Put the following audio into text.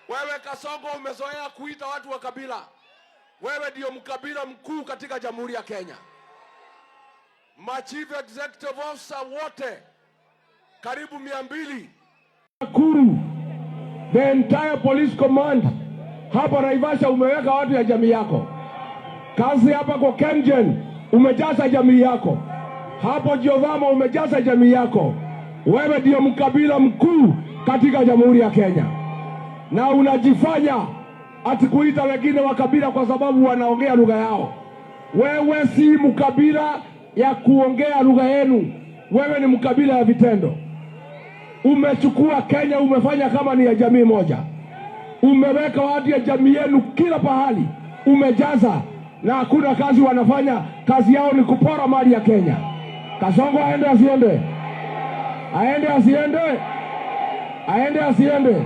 Wewe Kasongo umezoea kuita watu wa kabila. Wewe ndio mkabila mkuu katika Jamhuri ya Kenya. Chief Executive Officer wote karibu 200. Nakuru, the entire police command hapa Naivasha umeweka watu ya jamii yako. Kazi hapa kwa Kengen umejaza jamii yako. Hapo Jovama umejaza jamii yako. Wewe ndio mkabila mkuu katika Jamhuri ya Kenya. Na unajifanya ati kuita wengine wa kabila kwa sababu wanaongea lugha yao. Wewe si mkabila ya kuongea lugha yenu. Wewe ni mkabila ya vitendo. Umechukua Kenya umefanya kama ni ya jamii moja. Umeweka watu ya jamii yenu kila pahali. Umejaza na hakuna kazi wanafanya. Kazi yao ni kupora mali ya Kenya. Kasongo aende asiende? Aende asiende? Aende asiende?